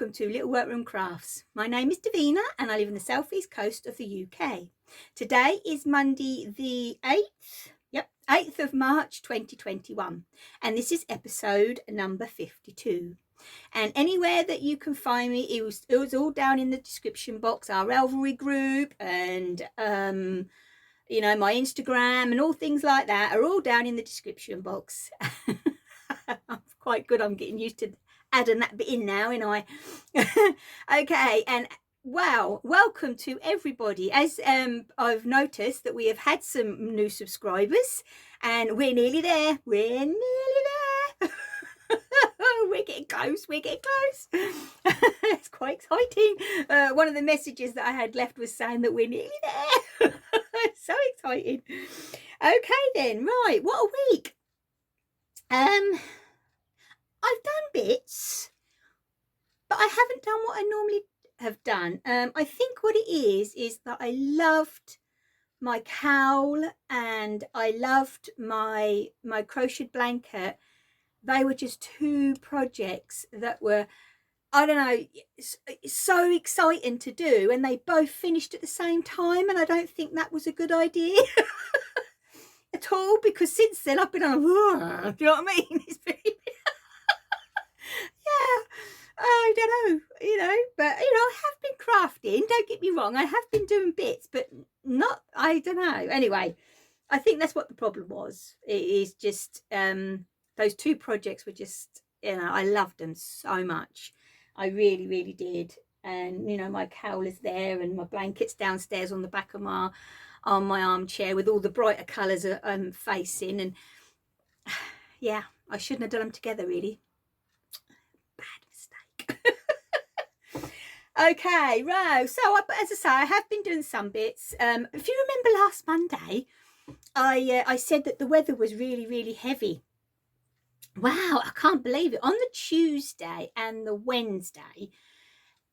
welcome to Little Workroom Crafts. My name is Davina and I live in the southeast coast of the UK. Today is Monday the 8th of March 2021, and this is episode number 52. And anywhere that you can find me, it was all down in the description box, our Ravlrey group and you know, my Instagram and all things like that are all down in the description box. I'm quite good. I'm getting used to adding that bit in now, and okay, and wow, welcome to everybody. As I've noticed that we have had some new subscribers and we're nearly there. We're getting close. It's quite exciting. One of the messages that I had left was saying that we're nearly there. So exciting. Okay then, right, what a week. I've done bits, but I haven't done what I normally have done. I think what it is that I loved my cowl and I loved my crocheted blanket. They were just two projects that were, I don't know, so exciting to do, and they both finished at the same time, and I don't think that was a good idea at all, because since then I've been on, do you know what I mean? It's been, yeah, I don't know, but I have been crafting, don't get me wrong, I have been doing bits, but not, I don't know. Anyway, I think that's what the problem was. It is just, those two projects were just, I loved them so much. I really, really did. And, my cowl is there and my blanket's downstairs on the back of my armchair with all the brighter colours facing. And yeah, I shouldn't have done them together, really. Bad mistake. Okay, right. So, as I say, I have been doing some bits. If you remember last Monday, I said that the weather was really, really heavy. Wow, I can't believe it. On the Tuesday and the Wednesday,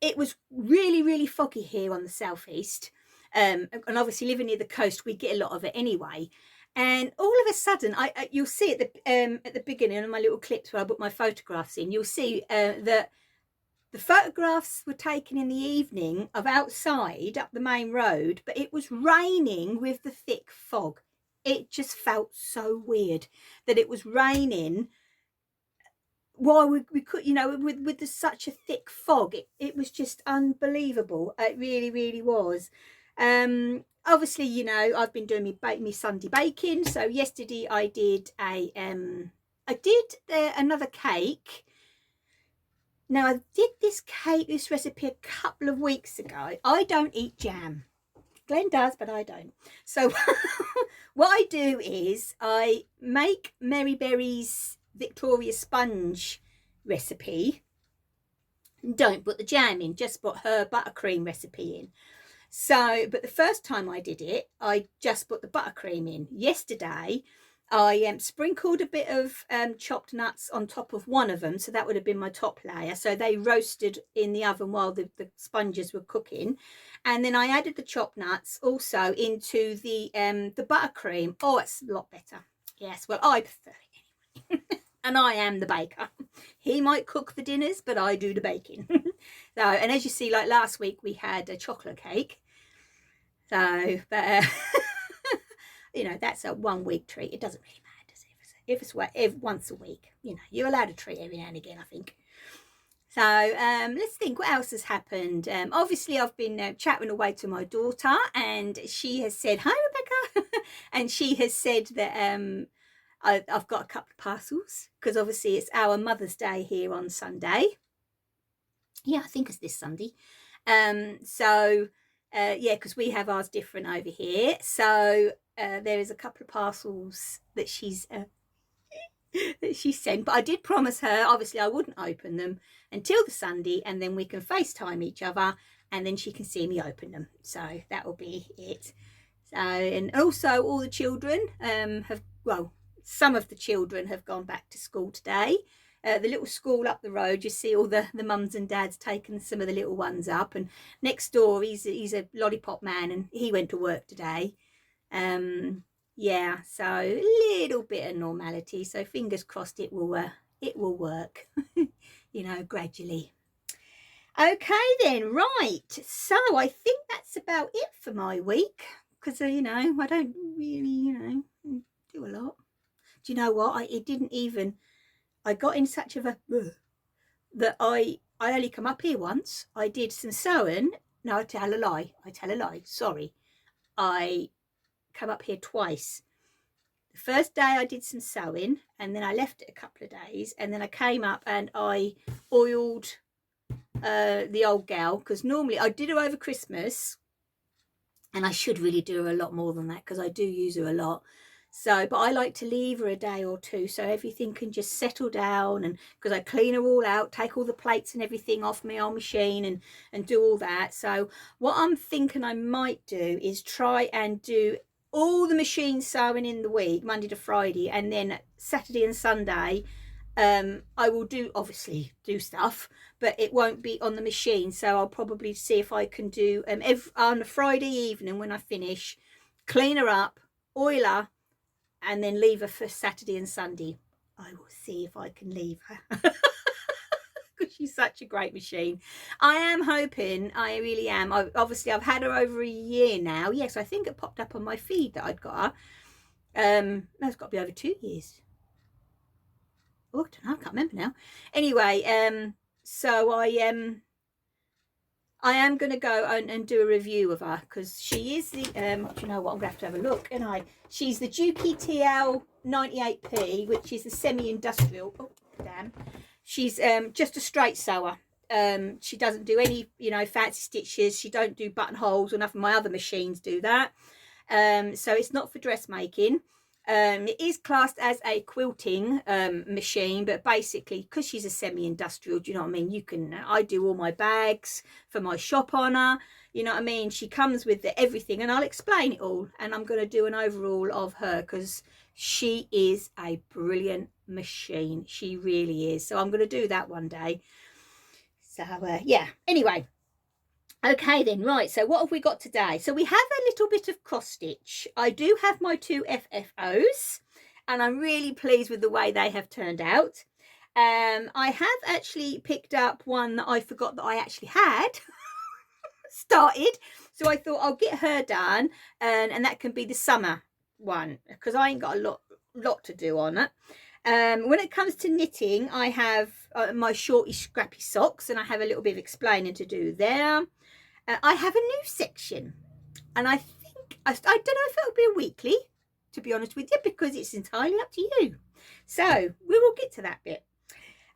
it was really, really foggy here on the southeast. And obviously living near the coast, we get a lot of it anyway. And all of a sudden, you'll see at the beginning of my little clips where I put my photographs in, you'll see that the photographs were taken in the evening of outside up the main road, but it was raining with the thick fog. It just felt so weird that it was raining while we could, with such a thick fog. It was just unbelievable. It really, really was. Obviously, I've been doing me Sunday baking. So yesterday I did another cake. Now I did this recipe a couple of weeks ago. I don't eat jam. Glenn does, but I don't. So what I do is I make Mary Berry's Victoria sponge recipe. Don't put the jam in, just put her buttercream recipe in. So, but the first time I did it, I just put the buttercream in. Yesterday, I sprinkled a bit of chopped nuts on top of one of them, so that would have been my top layer. So they roasted in the oven while the sponges were cooking, and then I added the chopped nuts also into the buttercream. Oh, it's a lot better. Yes, well, I prefer it anyway. And I am the baker. He might cook the dinners, but I do the baking. So, and as you see, like last week, we had a chocolate cake. So, but that's a 1 week treat. It doesn't really matter, does it? If it's once a week, you're allowed a treat every now and again, I think. So let's think what else has happened. Obviously, I've been chatting away to my daughter, and she has said, "Hi, Rebecca," and she has said that I've got a couple of parcels, because obviously it's our Mother's Day here on Sunday. Yeah, I think it's this Sunday. So yeah, because we have ours different over here. So there is a couple of parcels that she's sent, but I did promise her, obviously I wouldn't open them until the Sunday, and then we can FaceTime each other, and then she can see me open them. So that will be it. So, and also all the children some of the children have gone back to school today. The little school up the road, you see all the mums and dads taking some of the little ones up, and next door he's a lollipop man, and he went to work today. Yeah, so a little bit of normality, so fingers crossed it will work. Gradually. Okay then, right. So I think that's about it for my week because, you know, I don't really, you know, do a lot. Do you know what? It didn't even, I got in such of a, that I only come up here once. I did some sewing. No, I tell a lie. Sorry. I come up here twice. The first day I did some sewing and then I left it a couple of days and then I came up and I oiled the old gal because normally I did her over Christmas and I should really do her a lot more than that because I do use her a lot. So, but I like to leave her a day or two so everything can just settle down, and because I clean her all out, take all the plates and everything off my old machine and do all that. So what I'm thinking I might do is try and do all the machine sewing in the week, Monday to Friday, and then Saturday and Sunday I will obviously do stuff, but it won't be on the machine. So I'll probably see if I can do on a Friday evening when I finish, clean her up, oil her, and then leave her for Saturday and Sunday. I will see if I can leave her because she's such a great machine. I am hoping, I really am. Obviously I've had her over a year now. Yes, I think it popped up on my feed that I'd got her. That's got to be over 2 years. Oh, I don't know, I can't remember now. Anyway, so I am going to go and do a review of her because she is the, do you know what, I'm going to have a look. And she's the Juki TL 98P, which is the semi-industrial. Oh, damn. She's just a straight sewer. She doesn't do any, you know, fancy stitches. She don't do buttonholes or nothing. My other machines do that. So it's not for dressmaking. It is classed as a quilting machine, but basically because she's a semi-industrial, do you know what I mean, I do all my bags for my shop on her, you know what I mean. She comes with everything, and I'll explain it all, and I'm going to do an overall of her because she is a brilliant machine. She really is. So I'm going to do that one day. So yeah, anyway. Okay then, right, so what have we got today? So we have a little bit of cross stitch. I do have my 2 FFOs and I'm really pleased with the way they have turned out. I have actually picked up one that I forgot that I actually had started, so I thought I'll get her done, and that can be the summer one because I ain't got a lot to do on it. When it comes to knitting, I have my shorty scrappy socks, and I have a little bit of explaining to do there. I have a new section, and I think I don't know if it'll be a weekly, to be honest with you, because it's entirely up to you. So we will get to that bit.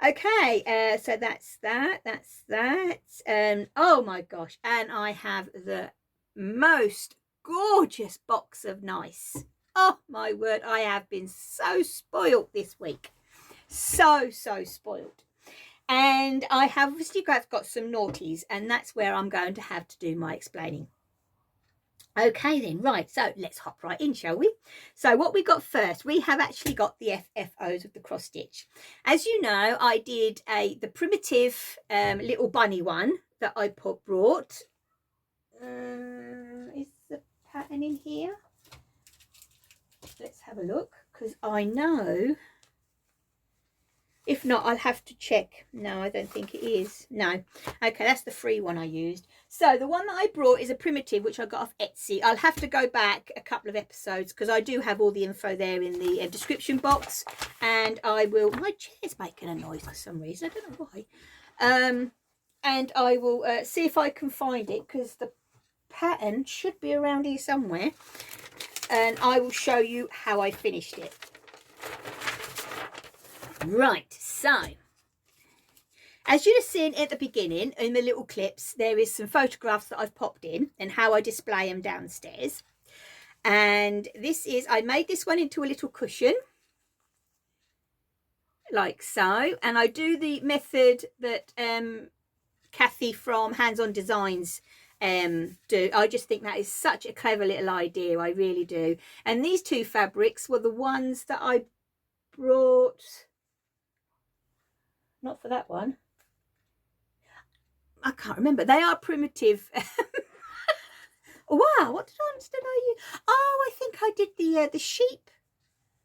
Okay, so that's that. Oh my gosh, and I have the most gorgeous box of nice. Oh my word, I have been so spoiled this week. So spoiled. And I have obviously got some naughties, and that's where I'm going to have to do my explaining. Okay then, right, so let's hop right in, shall we? So what we got first, we have actually got the FFOs of the cross stitch. As you know, I did the primitive little bunny one that I brought. Is the pattern in here? Let's have a look, because I know, if not, I'll have to check. No, I don't think it is. No. Okay, that's the free one I used. So the one that I brought is a primitive, which I got off Etsy. I'll have to go back a couple of episodes because I do have all the info there in the description box. And I will... My chair's making a noise for some reason. I don't know why. And I will see if I can find it because the pattern should be around here somewhere. And I will show you how I finished it. Right, so as you've seen at the beginning in the little clips, there is some photographs that I've popped in and how I display them downstairs. And this is, I made this one into a little cushion like so, and I do the method that Kathy from Hands On Designs do. I just think that is such a clever little idea, I really do. And these two fabrics were the ones that I brought. Not for that one. I can't remember. They are primitive. Wow, what did I use? Oh, I think I did the sheep,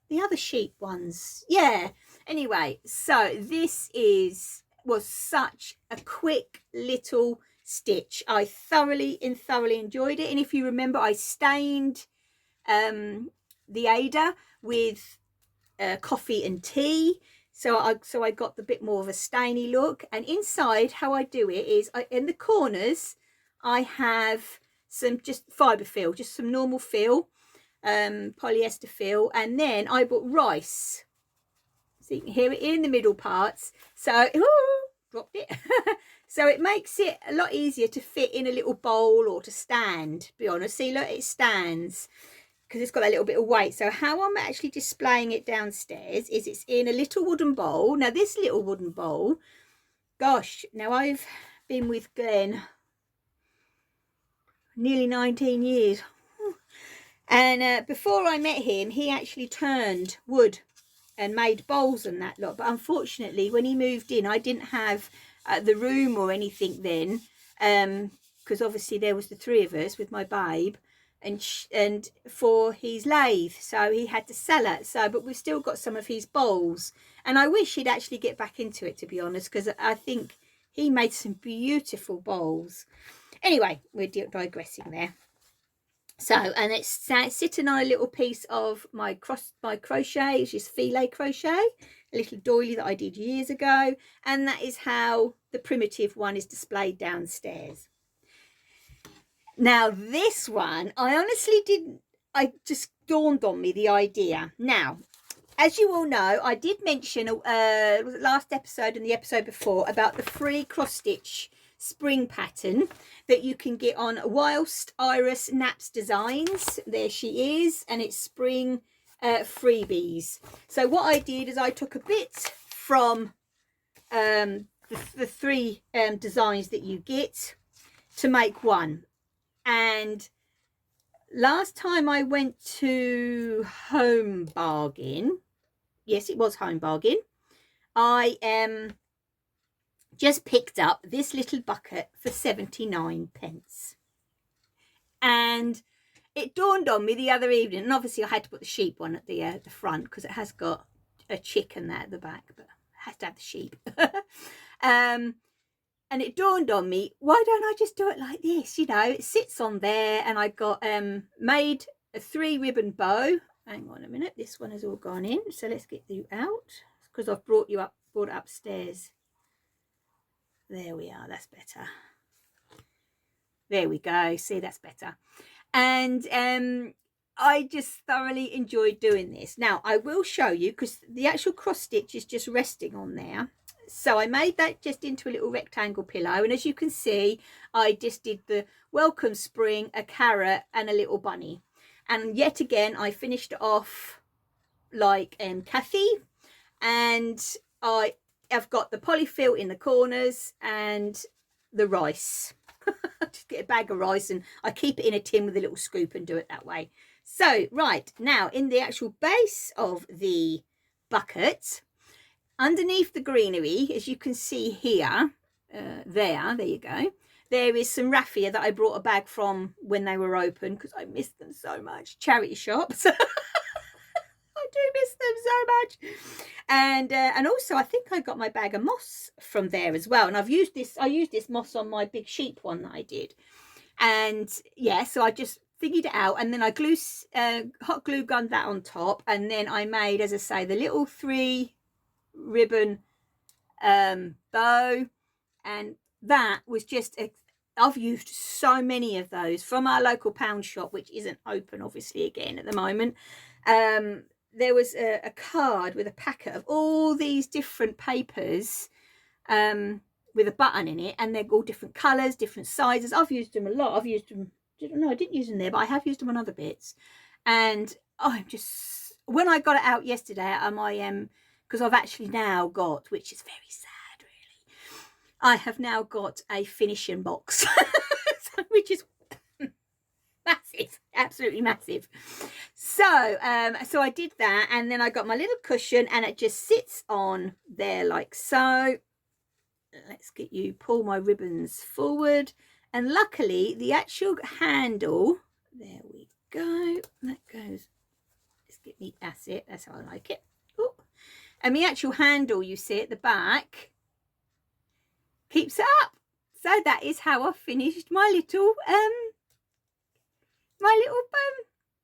the other sheep ones. Yeah. Anyway, so this is was such a quick little stitch. I thoroughly enjoyed it. And if you remember, I stained the Ada with coffee and tea, so I got the bit more of a stainy look. And inside, how I do it is, in the corners I have some just fibre fill, just some normal fill, polyester fill, and then I bought rice, so you can hear it in the middle parts. So dropped it. So it makes it a lot easier to fit in a little bowl or to stand, to be honest. See, look, it stands because it's got a little bit of weight. So how I'm actually displaying it downstairs is it's in a little wooden bowl. Now this little wooden bowl, gosh, now I've been with Glenn nearly 19 years. And before I met him, he actually turned wood and made bowls and that lot. But unfortunately, when he moved in, I didn't have the room or anything then, because obviously there was the three of us with my babe, and for his lathe, so he had to sell it. So, but we've still got some of his bowls, and I wish he'd actually get back into it, to be honest, because I think he made some beautiful bowls. Anyway, we're digressing there. So, and it's sitting on a little piece of my crochet. It's just filet crochet, a little doily that I did years ago, and that is how the primitive one is displayed downstairs. Now this one, I honestly didn't, I just dawned on me the idea. Now, as you all know, I did mention was it last episode and the episode before about the free cross stitch spring pattern that you can get on Whilst Iris Naps Designs. There she is, and it's spring freebies. So what I did is I took a bit from the three designs that you get to make one. And last time I went to Home Bargain, yes, it was Home Bargain, I just picked up this little bucket for 79p. And it dawned on me the other evening, and obviously I had to put the sheep one at the front because it has got a chicken there at the back, but it has to have the sheep. And it dawned on me, why don't I just do it like this? You know, it sits on there, and I got made a 3-ribbon bow. Hang on a minute, this one has all gone in, so let's get you out because I've brought it upstairs. There we are, that's better. There we go, see, that's better. And I just thoroughly enjoyed doing this. Now I will show you, because the actual cross stitch is just resting on there. So I made that just into a little rectangle pillow, and as you can see, I just did the welcome spring, a carrot, and a little bunny. And yet again, I finished it off like Kathy, and I've got the polyfill in the corners and the rice. Just get a bag of rice, and I keep it in a tin with a little scoop and do it that way. So right now, in the actual base of the bucket, underneath the greenery, as you can see here, there you go, there is some raffia that I brought a bag from when they were open because I miss them so much. Charity shops. I do miss them so much. And also I think I got my bag of moss from there as well. And I used this moss on my big sheep one that I did. And yeah, so I just figured it out, and then I hot glue gunned that on top, and then I made, as I say, the little 3-ribbon bow, and that was just I've used so many of those from our local pound shop, which isn't open obviously again at the moment. There was a card with a packet of all these different papers with a button in it, and they're all different colors, different sizes. I've used them a lot. I've used them, no, I didn't use them there, but I have used them on other bits. And I'm just, when I got it out yesterday at my because I've actually now got, which is very sad really, I have now got a finishing box, which is massive, absolutely massive. So so I did that, and then I got my little cushion, and it just sits on there like so. Let's get you, pull my ribbons forward, and luckily the actual handle, there we go, that goes, let's get me, that's it, that's how I like it. Ooh. And the actual handle, you see at the back, keeps it up. So that is how I finished my little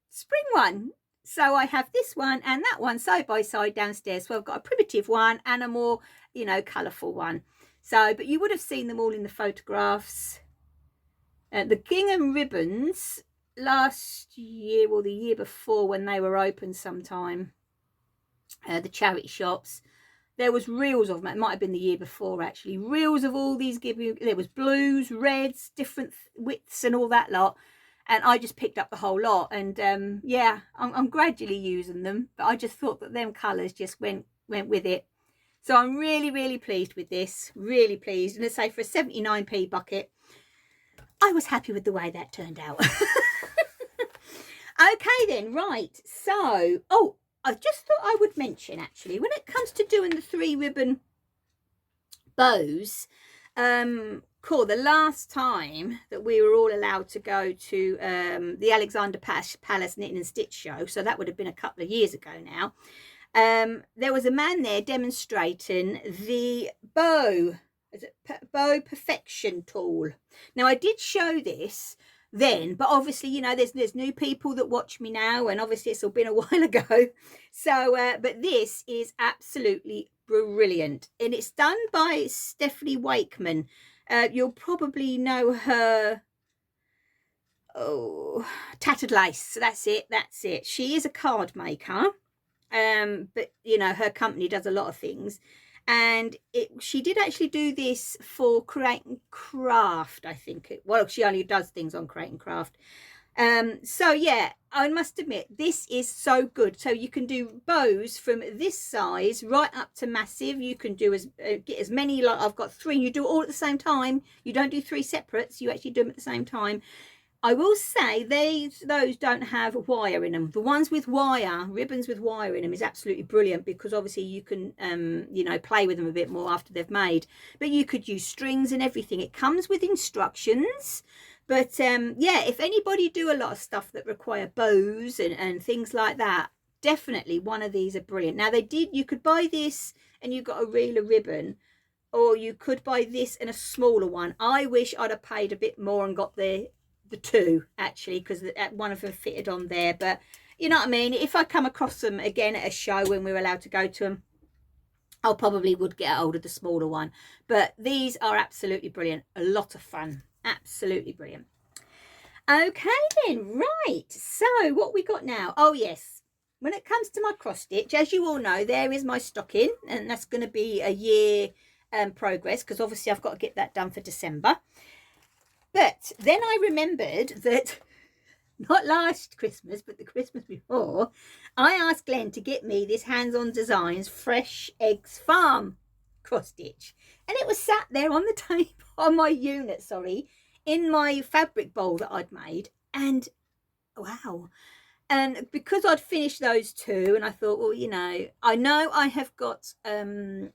spring one. So I have this one and that one side by side downstairs. So I've got a primitive one and a more, you know, colourful one. So, but you would have seen them all in the photographs. The gingham ribbons last year or the year before when they were open sometime, the charity shops, there was reels of them. It might have been the year before actually, reels of all these giving. There was blues, reds, different widths and all that lot, and I just picked up the whole lot. And yeah, I'm gradually using them, but I just thought that them colours just went with it. So I'm really pleased with this, really pleased. And let's say for a 79p bucket, I was happy with the way that turned out. Okay then, right, so I just thought I would mention actually, when it comes to doing the 3 ribbon bows, cool, the last time that we were all allowed to go to the Alexander Palace Knitting and Stitch show, so that would have been a couple of years ago now, there was a man there demonstrating the bow perfection tool. Now I did show this then, but obviously, you know, there's new people that watch me now, and obviously it's all been a while ago. So but this is absolutely brilliant, and it's done by Stephanie Wakeman. You'll probably know her. Oh, Tattered Lace. So that's it. She is a card maker, but you know, her company does a lot of things. And she did actually do this for Create and Craft, I think. Well, she only does things on Create and Craft. So yeah, I must admit, this is so good. So you can do bows from this size right up to massive. You can do get as many, like I've got 3. You do it all at the same time. You don't do 3 separates. You actually do them at the same time. I will say those don't have wire in them. The ones with wire, ribbons with wire in them, is absolutely brilliant, because obviously you can, you know, play with them a bit more after they've made. But you could use strings and everything. It comes with instructions. But yeah, if anybody do a lot of stuff that require bows and things like that, definitely one of these are brilliant. Now you could buy this and you got a reel of ribbon, or you could buy this and a smaller one. I wish I'd have paid a bit more and got the 2 actually, because one of them fitted on there. But you know what I mean, if I come across them again at a show when we're allowed to go to them, I probably would get hold of the smaller one. But these are absolutely brilliant, a lot of fun, absolutely brilliant. Okay then, right, so what we got now? Oh yes, when it comes to my cross stitch, as you all know, there is my stocking, and that's going to be a year progress, because obviously I've got to get that done for December. But then I remembered that not last Christmas, but the Christmas before, I asked Glenn to get me this Hands-On Designs Fresh Eggs Farm cross stitch. And it was sat there on the table, on my unit, sorry, in my fabric bowl that I'd made. And wow. And because I'd finished those 2, and I thought, well, you know I have got a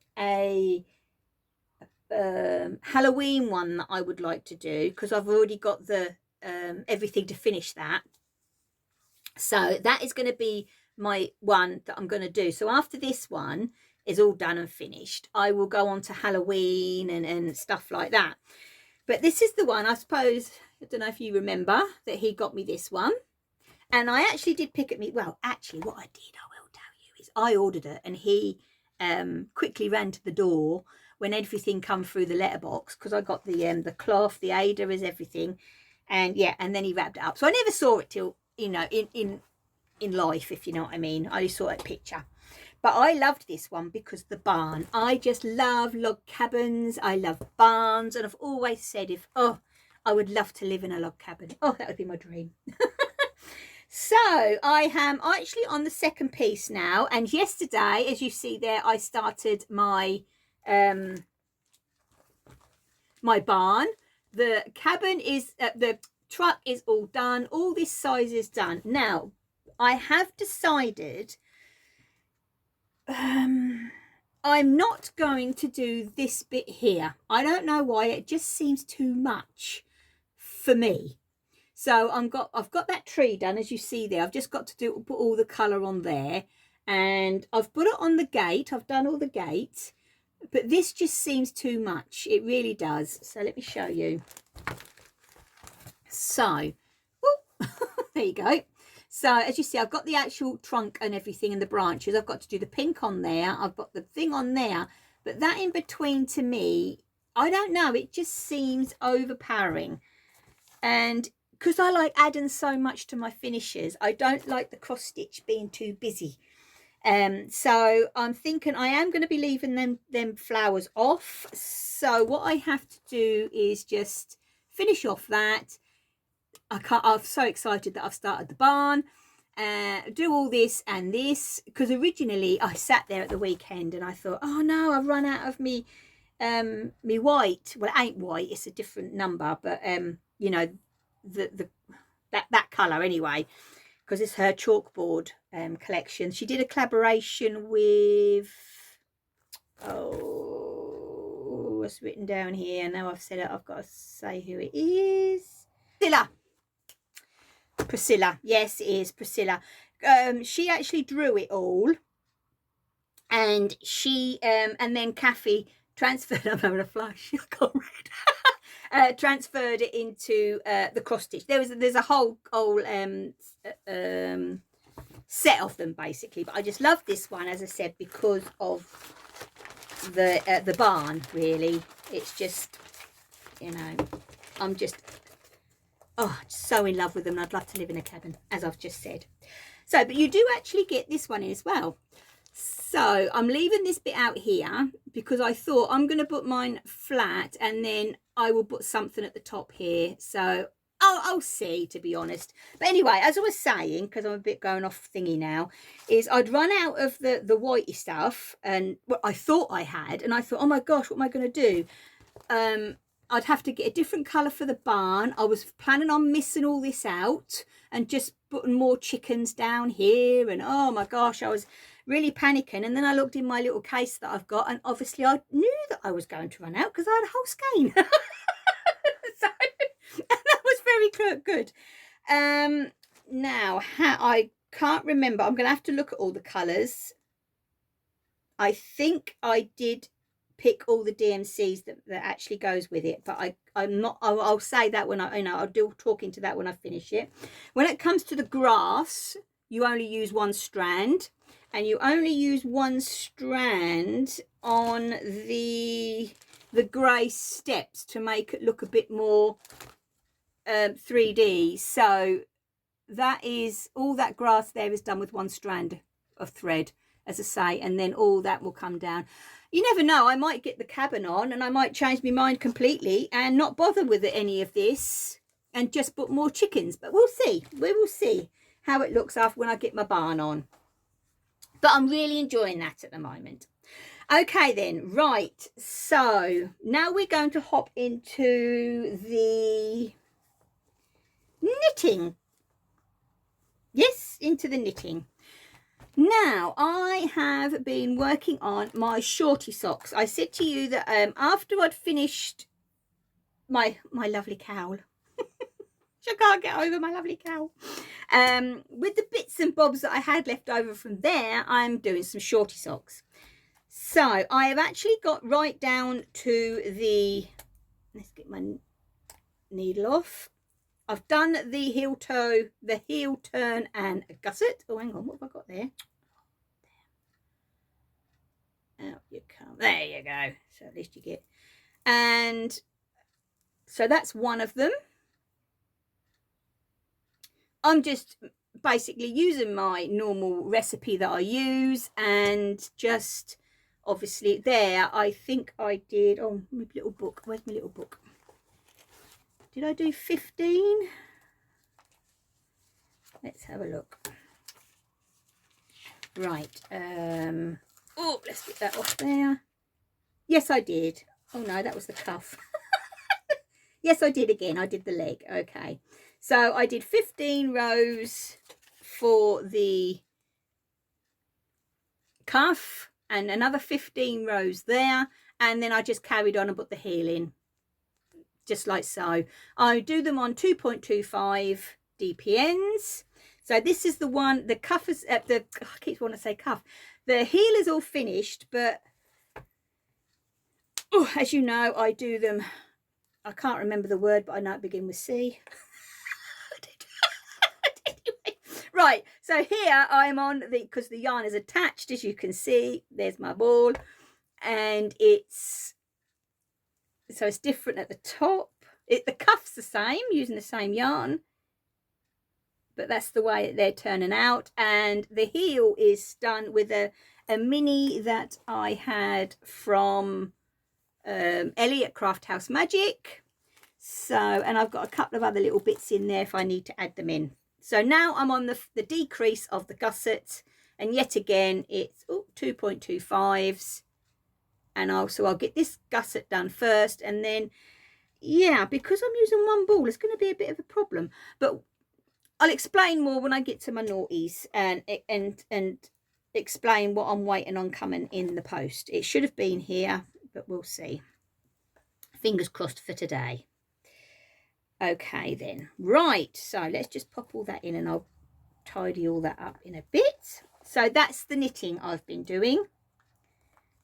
Halloween one that I would like to do, because I've already got the everything to finish that. So that is going to be my one that I'm going to do. So after this one is all done and finished, I will go on to Halloween and stuff like that. But this is the one, I suppose, I don't know if you remember that he got me this one. And I actually did pick at me, well, actually what I did, I will tell you, is I ordered it, and he quickly ran to the door when everything come through the letterbox, because I got the cloth, the Ada is everything, and yeah, and then he wrapped it up. So I never saw it till, you know, in life, if you know what I mean. I only saw a picture. But I loved this one because the barn. I just love log cabins. I love barns, and I've always said, I would love to live in a log cabin. Oh, that would be my dream. So I am actually on the second piece now, and yesterday, as you see there, I started my my barn. The cabin is the truck is all done, all this size is done. Now I have decided I'm not going to do this bit here. I don't know why, it just seems too much for me. So I've got that tree done, as you see there. I've just got to put all the colour on there, and I've put it on the gate. I've done all the gates, but this just seems too much. It really does. So let me show you. So, there you go. So as you see, I've got the actual trunk and everything and the branches. I've got to do the pink on there. I've got the thing on there. But that in between, to me, I don't know. It just seems overpowering. And because I like adding so much to my finishes, I don't like the cross stitch being too busy. So I'm thinking I am going to be leaving them flowers off. So what I have to do is just finish off that. I'm so excited that I've started the barn. Do all this and this, because originally I sat there at the weekend and I thought, oh no, I've run out of me white. Well, it ain't white, it's a different number, but you know, that colour anyway, because it's her chalkboard collection. She did a collaboration with, oh, what's written down here? Now I've said it, I've got to say who it is. Priscilla, yes, it is Priscilla. She actually drew it all, and she and then Kathy transferred. I'm having a flash. I got red. Transferred it into the cross stitch. There's a whole set of them basically, but I just love this one, as I said, because of the barn. Really, it's just, you know, I'm just so in love with them. I'd love to live in a cabin, as I've just said. So, but you do actually get this one in as well. So I'm leaving this bit out here because I thought I'm going to put mine flat and then I will put something at the top here. So I'll see, to be honest. But anyway, as I was saying, because I'm a bit going off thingy now, is I'd run out of the whitey stuff, and what I thought I had, and I thought, oh my gosh, what am I going to do? I'd have to get a different colour for the barn. I was planning on missing all this out and just putting more chickens down here. And oh my gosh, I was really panicking. And then I looked in my little case that I've got, and obviously I knew that I was going to run out because I had a whole skein. So that was very good. Now, I can't remember. I'm going to have to look at all the colours. I think I did pick all the DMCs that actually goes with it, but I'm not. I'll say that when I'll do talking to that when I finish it. When it comes to the grass, you only use one strand, and you only use one strand on the grey steps to make it look a bit more 3D. So that is all. That grass there is done with one strand of thread, as I say, and then all that will come down. You never know, I might get the cabin on and I might change my mind completely and not bother with any of this and just put more chickens. But we'll see. We will see how it looks after when I get my barn on. But I'm really enjoying that at the moment. Okay then, right. So now we're going to hop into the knitting. Yes, into the knitting. Now, I have been working on my shorty socks. I said to you that after I'd finished my lovely cowl, I can't get over my lovely cowl, with the bits and bobs that I had left over from there, I'm doing some shorty socks. So I have actually got right down to the, let's get my needle off. I've done the heel toe, the heel turn and a gusset. Oh, hang on, what have I got there? Out you come. There you go. So at least you get. And so that's one of them. I'm just basically using my normal recipe that I use, and just obviously there, I think I did, oh, my little book. Where's my little book? Did I do 15? Let's have a look. Right. Oh, let's get that off there. Yes, I did. Oh no, that was the cuff. Yes, I did again. I did the leg. Okay. So I did 15 rows for the cuff and another 15 rows there. And then I just carried on and put the heel in. Just like so. I do them on 2.25 DPNs. So this is the one, the cuff is I keep wanting to say cuff. The heel is all finished, but Oh, as you know, I do them, I can't remember the word, but I know it begins with C. Anyway, right, so here I'm on because the yarn is attached, as you can see. There's my ball, and it's different at the top. The cuff's the same, using the same yarn, but that's the way they're turning out. And the heel is done with a mini that I had from Ellie at Craft House Magic. So, and I've got a couple of other little bits in there if I need to add them in. So now I'm on the decrease of the gusset, and yet again it's 2.25s, and I'll get this gusset done first, and then yeah, because I'm using one ball, it's going to be a bit of a problem, but I'll explain more when I get to my naughties and explain what I'm waiting on coming in the post. It should have been here, but we'll see. Fingers crossed for today. Okay then, right, so let's just pop all that in and I'll tidy all that up in a bit. So that's the knitting I've been doing.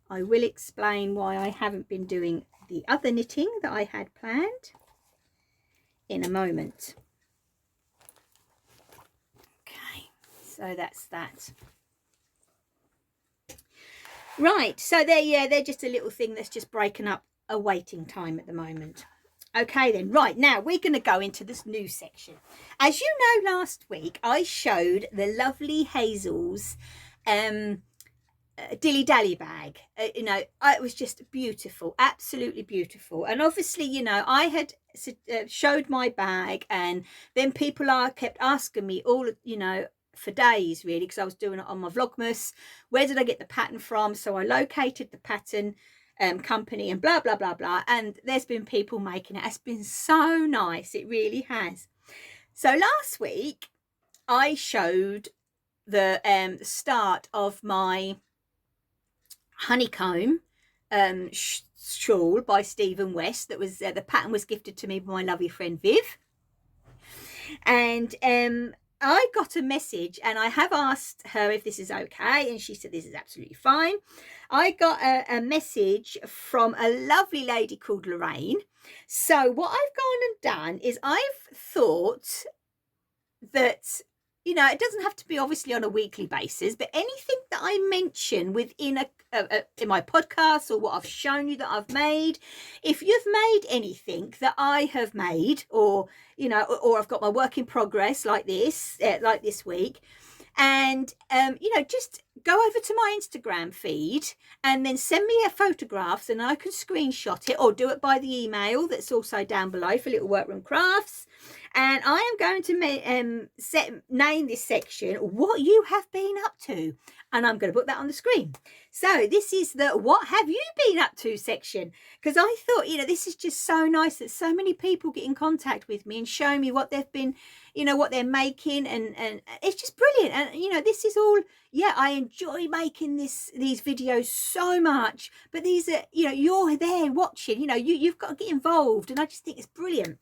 I will explain why I haven't been doing the other knitting that I had planned in a moment. Okay, so that's that. Right, so they're just a little thing that's just breaking up a waiting time at the moment. Okay then, right, now we're going to go into this new section. As you know, last week I showed the lovely Hazel's dilly dally bag. You know, it was just beautiful, absolutely beautiful. And obviously, you know, I had showed my bag, and then people kept asking me all, you know, for days really, because I was doing it on my Vlogmas. Where did I get the pattern from? So I located the pattern company and blah blah blah blah, and there's been people making it. It's been so nice, it really has. So last week I showed the start of my honeycomb shawl by Stephen West. That was the pattern was gifted to me by my lovely friend Viv, and I got a message, and I have asked her if this is okay, and she said this is absolutely fine. I got a message from a lovely lady called Lorraine. So what I've gone and done is I've thought that, you know, it doesn't have to be obviously on a weekly basis, but anything that I mention within in my podcast, or what I've shown you that I've made, if you've made anything that I have made, or you know, or I've got my work in progress like this week, and you know, just go over to my Instagram feed and then send me photographs, and I can screenshot it or do it by the email that's also down below for Little Workroom Crafts. And I am going to name this section what you have been up to, and I'm going to put that on the screen. So this is the what have you been up to section, because I thought, you know, this is just so nice that so many people get in contact with me and show me what they've been, you know, what they're making, and it's just brilliant. And you know, this is all, yeah, I enjoy making these videos so much, but these are, you know, you're there watching, you know, you've got to get involved, and I just think it's brilliant.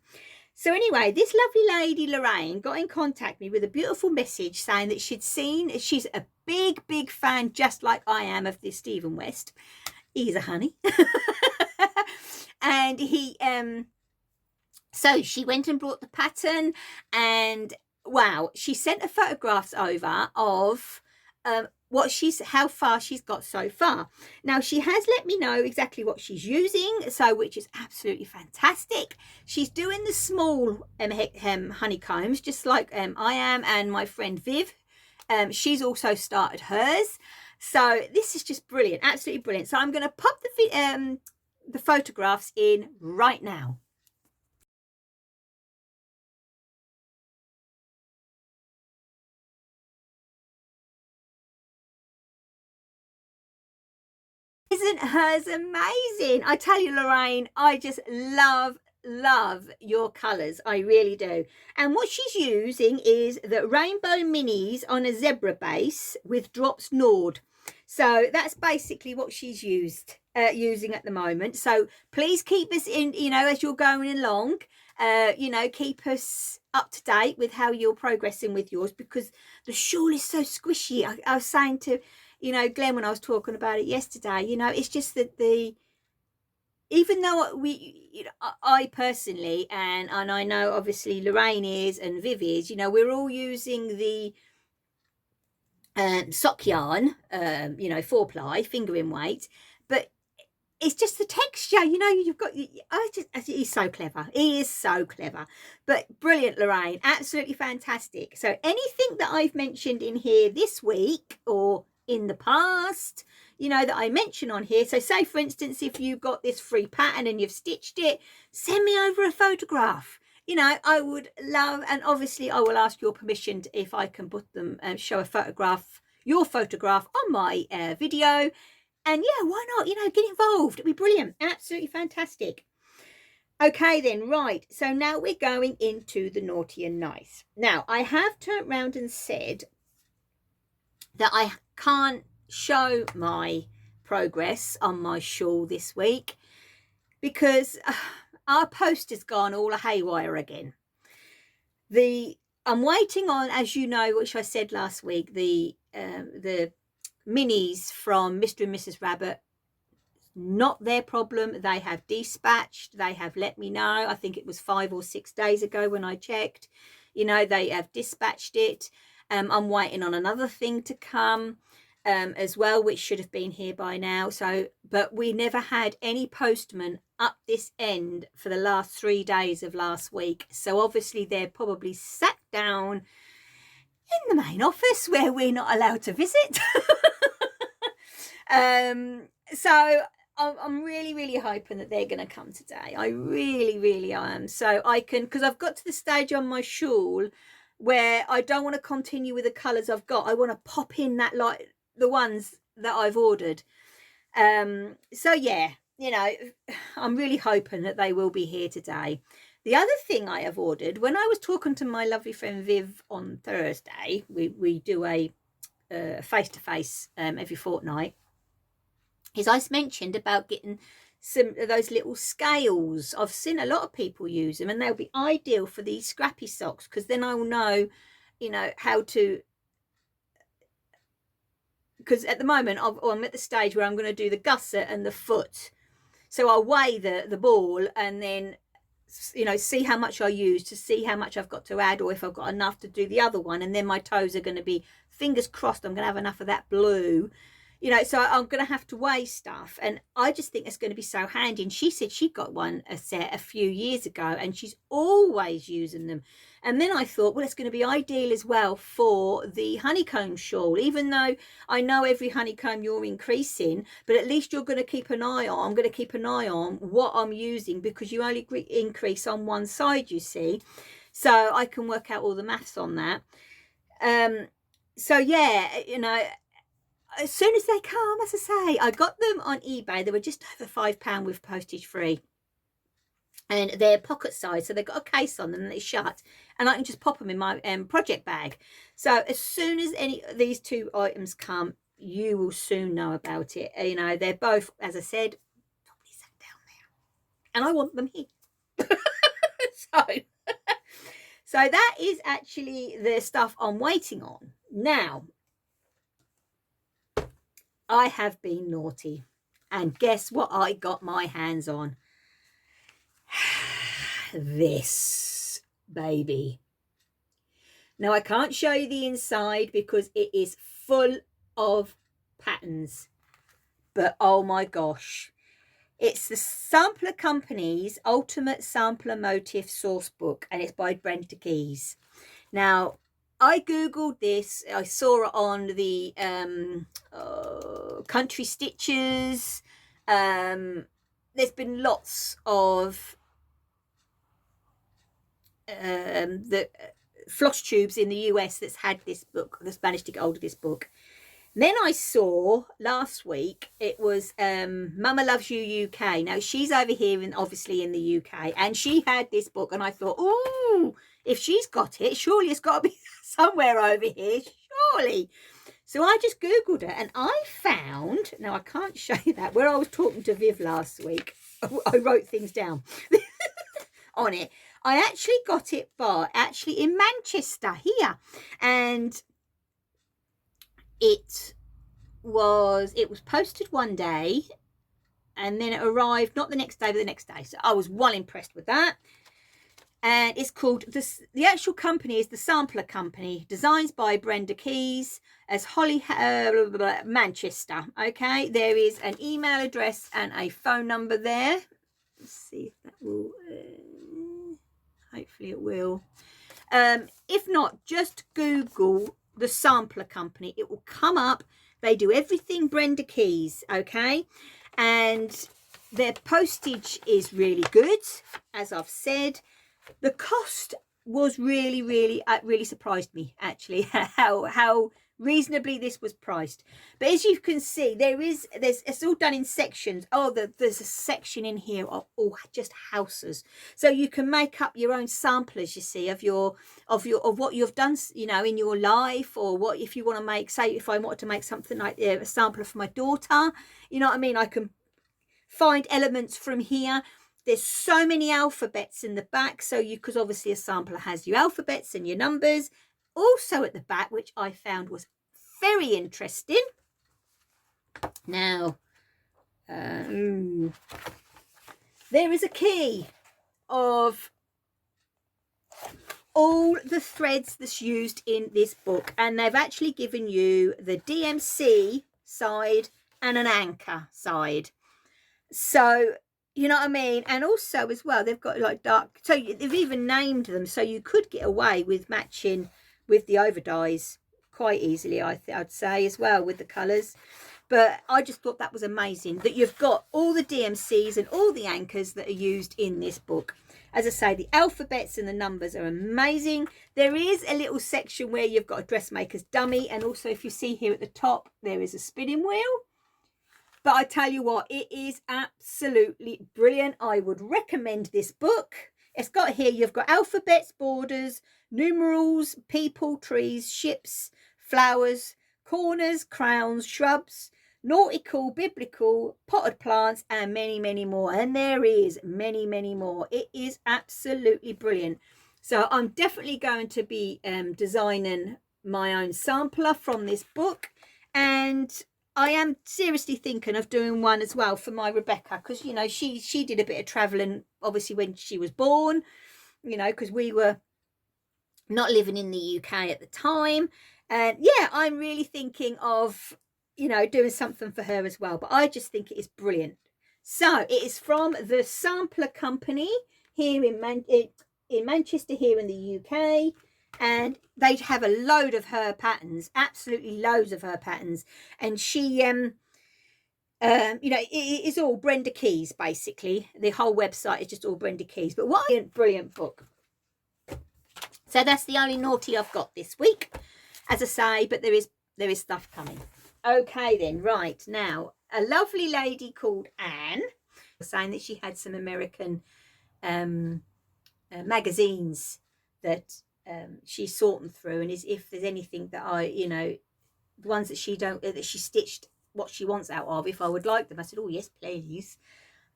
So anyway, this lovely lady Lorraine got in contact with me with a beautiful message saying that she's a big fan, just like I am, of this Stephen West. He's a honey. And he so she went and brought the pattern, and wow, she sent her photographs over of how far she's got so far. Now she has let me know exactly what she's using, so which is absolutely fantastic. She's doing the small honeycombs, just like I am, and my friend Viv, she's also started hers. So this is just brilliant, absolutely brilliant. So I'm going to pop the photographs in right now. Isn't hers amazing? I tell you, Lorraine, I just love your colors. I really do. And what she's using is the rainbow minis on a zebra base with drops Nord. So that's basically what she's using at the moment. So please keep us in, you know, as you're going along, you know, keep us up to date with how you're progressing with yours, because the shawl is so squishy. I was saying to, you know, Glenn, when I was talking about it yesterday, you know, it's just that the even though I personally, and I know obviously Lorraine is and Viv is, we're all using the sock yarn, 4-ply fingering weight, but it's just the texture, you've got, he's so clever. He is so clever, but brilliant, Lorraine, absolutely fantastic. So anything that I've mentioned in here this week or in the past, that I mention on here. So say, for instance, if you've got this free pattern and you've stitched it, send me over a photograph. I would love, and obviously I will ask your permission if I can put them, show a photograph, your photograph on my video. And yeah, why not, get involved. It'd be brilliant. Absolutely fantastic. Okay then, right. So now we're going into the naughty and nice. Now, I have turned around and said that I can't show my progress on my shawl this week because our post has gone all haywire again. I'm waiting on, as you know, which I said last week, the minis from Mr. and Mrs. Rabbit. Not their problem. They have dispatched. They have let me know. I think it was 5 or 6 days ago when I checked. They have dispatched it. I'm waiting on another thing to come as well, which should have been here by now. So, but we never had any postman up this end for the last 3 days of last week. So obviously they're probably sat down in the main office where we're not allowed to visit. So I'm really, really hoping that they're going to come today. I really, really am. So I can, because I've got to the stage on my shawl where I don't want to continue with the colours I've got. I want to pop in that, like the ones that I've ordered. So yeah, I'm really hoping that they will be here today. The other thing I have ordered, when I was talking to my lovely friend Viv on Thursday, we do a face-to-face every fortnight, is I mentioned about getting some of those little scales. I've seen a lot of people use them, and they'll be ideal for these scrappy socks, because then I will know, how to, because at the moment I'm at the stage where I'm going to do the gusset and the foot. So I'll weigh the ball and then, see how much I use to see how much I've got to add, or if I've got enough to do the other one. And then my toes are going to be, fingers crossed, I'm going to have enough of that blue. So I'm going to have to weigh stuff, and I just think it's going to be so handy. And she said she got a set a few years ago, and she's always using them. And then I thought, well, it's going to be ideal as well for the honeycomb shawl, even though I know every honeycomb you're increasing, but at least you're going to keep an eye on, I'm going to keep an eye on what I'm using, because you only increase on one side, you see. So I can work out all the maths on that. So yeah, as soon as they come, as I say, I got them on eBay. They were just over £5 with postage free. And they're pocket size, so they've got a case on them and they shut. And I can just pop them in my project bag. So as soon as any of these two items come, you will soon know about it. They're both, as I said, probably sat down there. And I want them here. So that is actually the stuff I'm waiting on. Now, I have been naughty, and guess what I got my hands on? This baby. Now I can't show you the inside because it is full of patterns, but oh my gosh, it's the Sampler Company's Ultimate Sampler Motif Source Book, and it's by Brenda Keys. Now I googled this. I saw it on the Country Stitches. There's been lots of the floss tubes in the US that's had this book, that's managed to get hold of this book. And then I saw last week, it was Mama Loves You UK. Now she's over here obviously in the UK, and she had this book, and I thought, oh, if she's got it, surely it's got to be somewhere over here, surely. So I just googled it, and I found, now I can't show you that, where I was talking to Viv last week, I wrote things down on it. I actually got it actually in Manchester here, and it was posted one day, and then it arrived not the next day but the next day, so I was well impressed with that. And it's called the actual company is the Sampler Company, designed by Brenda Keys as Holly Manchester. Okay, there is an email address and a phone number there. Let's see if that will hopefully it will. If not, just Google the Sampler Company, it will come up. They do everything Brenda Keys, okay, and their postage is really good, as I've said. The cost was really surprised me, actually, how reasonably this was priced. But as you can see, it's all done in sections. Oh, there's a section in here of all just houses, so you can make up your own samplers, you see, of what you've done, you know, in your life, or what if you want to make, say if I wanted to make something like a sampler for my daughter, you know what I mean, I can find elements from here. There's so many alphabets in the back, so because obviously a sampler has your alphabets and your numbers also at the back, which I found was very interesting. Now there is a key of all the threads that's used in this book, and they've actually given you the DMC side and an anchor side, so you know what I mean. And also as well, they've got like dark, so they've even named them, so you could get away with matching with the over dyes quite easily, I'd say, as well, with the colours. But I just thought that was amazing that you've got all the DMCs and all the anchors that are used in this book. As I say, the alphabets and the numbers are amazing. There is a little section where you've got a dressmaker's dummy, and also if you see here at the top, there is a spinning wheel. But I tell you what, it is absolutely brilliant. I would recommend this book. It's got here, you've got alphabets, borders, numerals, people, trees, ships, flowers, corners, crowns, shrubs, nautical, biblical, potted plants, and many more. And there is many more. It is absolutely brilliant. So I'm definitely going to be designing my own sampler from this book. And I am seriously thinking of doing one as well for my Rebecca, because, you know, she did a bit of travelling, obviously, when she was born, you know, because we were not living in the UK at the time. And yeah, I'm really thinking of, you know, doing something for her as well. But I just think it is brilliant. So it is from the Sampler Company here in Manchester, here in the UK. And they have a load of her patterns, absolutely loads of her patterns. And she, you know, it is all Brenda Keys, basically. The whole website is just all Brenda Keys. But what a brilliant book. So that's the only naughty I've got this week, as I say, but there is stuff coming. Okay then, right, now, a lovely lady called Anne was saying that she had some American magazines that she's sorting through, and if there's anything that I, you know, the ones that she stitched what she wants out of, if I would like them. I said, oh yes please.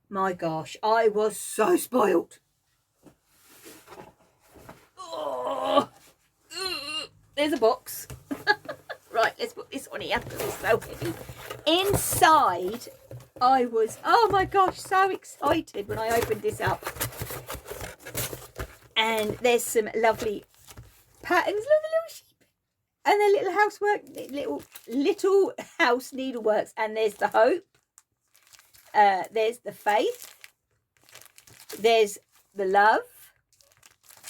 My gosh, I was so spoilt. Oh, there's a box. Right, let's put this on here because it's so heavy. Inside, I was, oh my gosh, so excited when I opened this up. And there's some lovely patterns. Look, the little sheep. And the little housework, little house needleworks. And there's the hope. There's the faith. There's the love.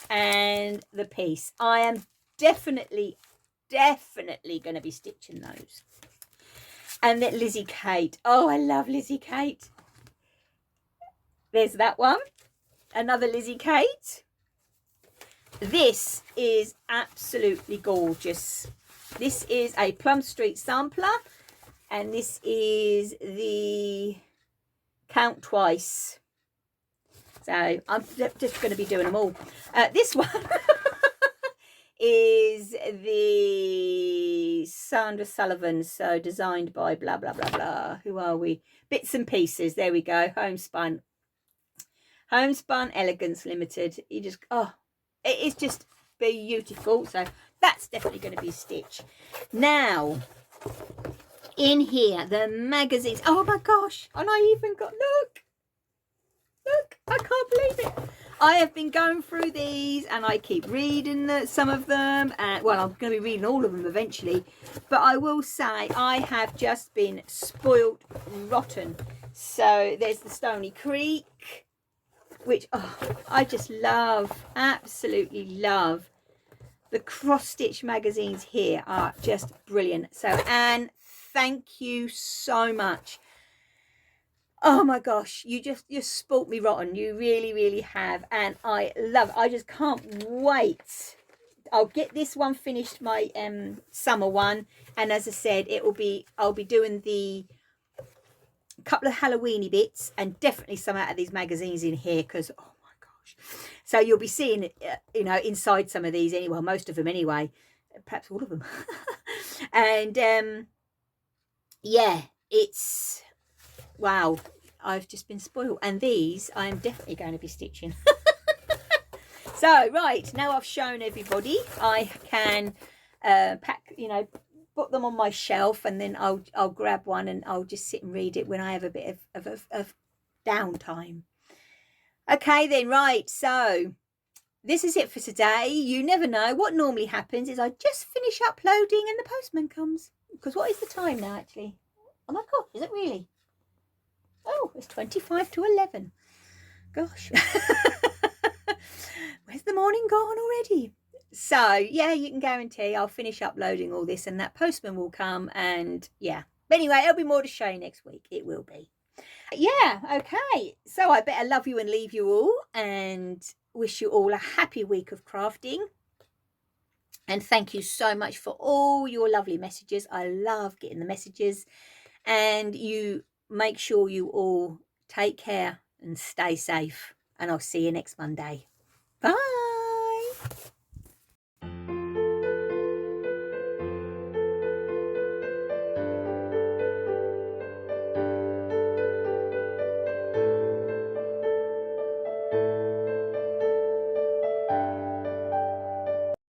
And the peace. I am definitely going to be stitching those. And that Lizzie Kate. Oh, I love Lizzie Kate. There's that one. Another Lizzie Kate. This is absolutely gorgeous. This is a Plum Street sampler, and this is the Count Twice. So I'm just going to be doing them all. This one is the Sandra Sullivan, so designed by blah blah blah blah. Who are we? Bits and Pieces. There we go. Homespun Elegance Limited. You just, oh, it is just beautiful. So that's definitely going to be a stitch. Now, in here, the magazines. Oh my gosh. And I even got, look, I can't believe it. I have been going through these and I keep reading some of them. Well, I'm going to be reading all of them eventually. But I will say I have just been spoilt rotten. So there's the Stony Creek, which I just love, absolutely love. The cross-stitch magazines here are just brilliant. So Anne, thank you so much. Oh my gosh, you spoilt me rotten. You really, really have. And I just can't wait. I'll get this one finished, my summer one. And as I said, I'll be doing the couple of Halloweeny bits and definitely some out of these magazines in here because, oh my gosh. So you'll be seeing, you know, inside some of these anyway, well, most of them anyway, perhaps all of them. And yeah, it's, wow, I've just been spoiled. And these I am definitely going to be stitching. So, right, now I've shown everybody, I can pack, you know, put them on my shelf and then I'll grab one and I'll just sit and read it when I have a bit of downtime. Okay then, right, so this is it for today. You never know. What normally happens is I just finish uploading and the postman comes. Because what is the time now, actually? Oh my God, is it really? Oh, it's 25 to 11. Gosh. Where's the morning gone already? So, yeah, you can guarantee I'll finish uploading all this and that postman will come and, yeah. But anyway, there'll be more to show you next week. It will be. Yeah, okay. So I better love you and leave you all and wish you all a happy week of crafting. And thank you so much for all your lovely messages. I love getting the messages. And you make sure you all take care and stay safe. And I'll see you next Monday. Bye.